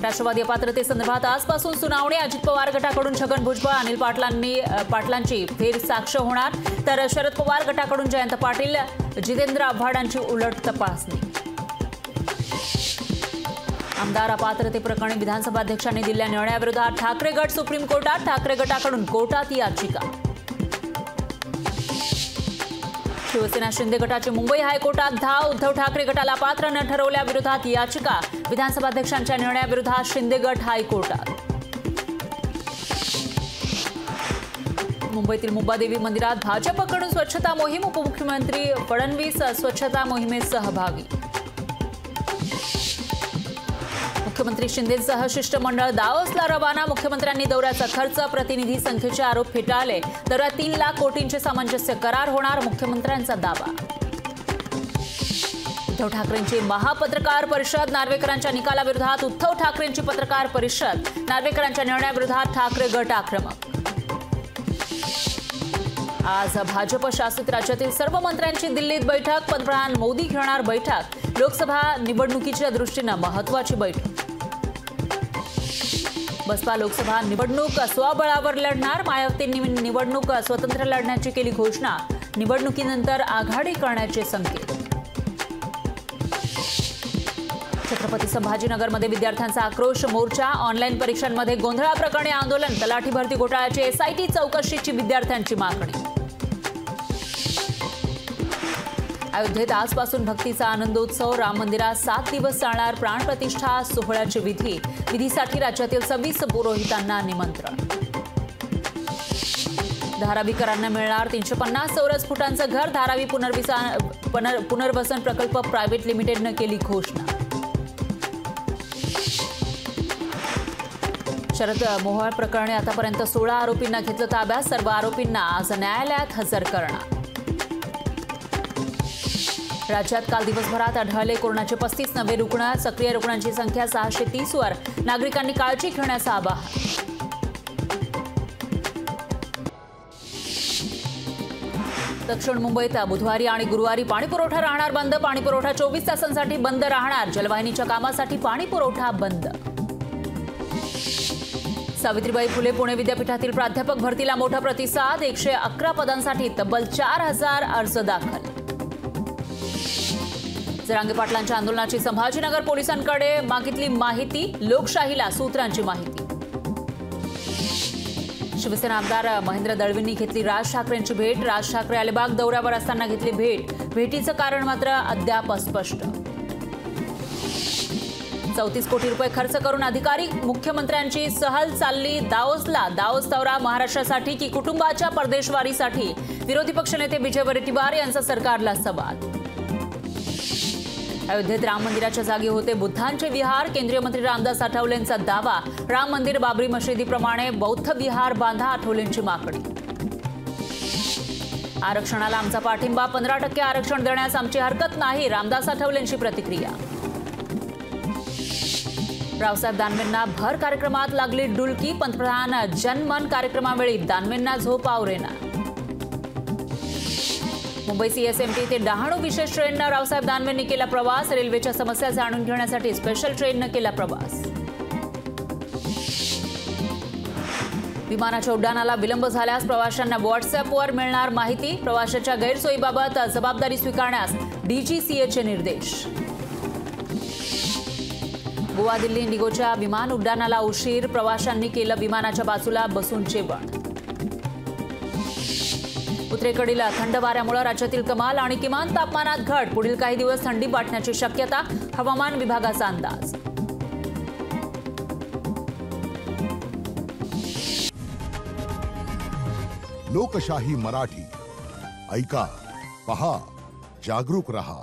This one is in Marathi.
राष्ट्रवादी अपात्रतेसंदर्भात आजपासून सुनावणी। अजित पवार गटाकडून छगन भुजबळ, अनिल पाटलांची फेर साक्ष होणार, तर शरद पवार गटाकडून जयंत पाटील, जितेंद्र आव्हाडांची उलट तपासणी। आमदार अपात्रते प्रकरणी विधानसभा अध्यक्षांनी दिलेल्या निर्णयाविरोधात ठाकरे गट सुप्रीम कोर्टात, ठाकरे गटाकडून कोर्टात याचिका। शिवसेना शिंदे गटाची मुंबई हायकोर्टात धाव, उद्धव ठाकरे गटाला पात्र न ठरवल्याविरोधात याचिका। विधानसभा अध्यक्षांच्या निर्णयाविरोधात शिंदे गट हायकोर्टात। मुंबईतील मुंबादेवी मंदिरात भाजपकडून स्वच्छता मोहीम, उपमुख्यमंत्री फडणवीस स्वच्छता मोहिमेत सहभागी। मुख्यमंत्री शिंदेसह शिष्टमंडळ दाओसला रवाना, मुख्यमंत्र्यांनी दौऱ्याचा खर्च, प्रतिनिधी संख्येचे आरोप फेटाळले, दौऱ्यात 3 लाख कोटींचे सामंजस्य करार होणार, मुख्यमंत्र्यांचा दावा। उद्धव ठाकरेंची महापत्रकार परिषद, नार्वेकरांच्या निकालाविरोधात उद्धव ठाकरेंची पत्रकार परिषद, नार्वेकरांच्या निर्णयाविरोधात ठाकरे गट आक्रमक। आज भाजप शासित राज्यातील सर्व मंत्र्यांची दिल्लीत बैठक, पंतप्रधान मोदी घेणार बैठक, लोकसभा निवडणुकीच्या दृष्टीने महत्त्वाची बैठक। बसपा लोकसभा निवडणूक स्वबळावर लढणार, मायावतींनी निवडणूक स्वतंत्र लढण्याची केली घोषणा, निवडणुकीनंतर आघाडी करण्याचे संकेत। छत्रपती संभाजीनगरमध्ये विद्यार्थ्यांचा आक्रोश मोर्चा, ऑनलाईन परीक्षांमध्ये गोंधळाप्रकरणी आंदोलन, तलाठी भरती घोटाळ्याची एसआयटी चौकशीची विद्यार्थ्यांची मागणी। अयोध्येत आजपासून भक्तीचा आनंदोत्सव, राम मंदिरात 7 दिवस चालणार प्राणप्रतिष्ठा सोहळ्याचे विधीसाठी राज्यातील 26 पुरोहितांना निमंत्रण। धारावीकरांना मिळणार 350 चौरस फुटांचं घर, धारावी पुनर्वसन प्रकल्प प्रायव्हेट लिमिटेडनं केली घोषणा। शरद मोहोळ प्रकरणी आतापर्यंत 16 आरोपींना घेतलं ताब्यात, सर्व आरोपींना आज न्यायालयात हजर करणार। राज्यात काल दिवसभरात आढळले कोरोनाचे 35 नवे रुग्ण, सक्रिय रुग्णांची संख्या 630 वर, नागरिकांनी काळजी घेण्याचं आवाहन। दक्षिण मुंबईत बुधवारी आणि गुरुवारी पाणीपुरवठा राहणार बंद, पाणीपुरवठा 24 तासांसाठी बंद राहणार, जलवाहिनीच्या कामासाठी पाणीपुरवठा बंद। सावित्रीबाई फुले पुणे विद्यापीठातील प्राध्यापक भरतीला मोठा प्रतिसाद, 111 पदांसाठी तब्बल 4000 अर्ज दाखल। जरांगे पाटलांच्या आंदोलनाची संभाजीनगर पोलिसांकडे मागितली माहिती, लोकशाहीला सूत्रांची माहिती। शिवसेना आमदार महेंद्र दळवींनी घेतली राज ठाकरेंची भेट, राज ठाकरे अलिबाग दौऱ्यावर असताना घेतली भेट, भेटीचं कारण मात्र अद्याप अस्पष्ट। 34 कोटी रुपये खर्च करून अधिकारी मुख्यमंत्र्यांची सहल चालली दाओसला, दाओस दौरा महाराष्ट्रासाठी की कुटुंबाच्या परदेशवारीसाठी, विरोधी पक्षनेते विजय वडेट्टीवार यांचा सरकारला सवाल। अयोध्येत राम मंदिराच्या जागी होते बुद्धांचे विहार, केंद्रीय मंत्री रामदास आठवलेंचा दावा, राम मंदिर बाबरी मशिदीप्रमाणे बौद्ध विहार बांधा, आठवलेंची मागणी। आरक्षणाला आमचा पाठिंबा, 15% आरक्षण देण्यास आमची हरकत नाही, रामदास आठवलेंची प्रतिक्रिया। रावसाहेब दानवेंना भर कार्यक्रमात लागली डुलकी, पंतप्रधान जनमन कार्यक्रमावेळी दानवेंना झोप आवरेना। मुंबई सीएसएमटी ते डहाणू विशेष ट्रेननं रावसाहेब दानवेंनी केला प्रवास, रेल्वेच्या समस्या जाणून घेण्यासाठी स्पेशल ट्रेननं केला प्रवास। विमानाच्या उड्डाणाला विलंब झाल्यास प्रवाशांना व्हॉट्सअॅपवर मिळणार माहिती, प्रवाशाच्या गैरसोयीबाबत जबाबदारी स्वीकारण्यास डीजीसीएचे निर्देश। गोवा दिल्ली इंडिगोच्या विमान उड्डाणाला उशीर, प्रवाशांनी केलं विमानाच्या बाजूला बसून जेवण। उत्तरेकडील थंड वाऱ्यामुळे राज्यातील कमाल आणि किमान तापमानात घट, पुढील काही दिवस थंडी वाढण्याची शक्यता, हवामान विभागाचा अंदाज। लोकशाही मराठी ऐका, पहा, जागरूक रहा।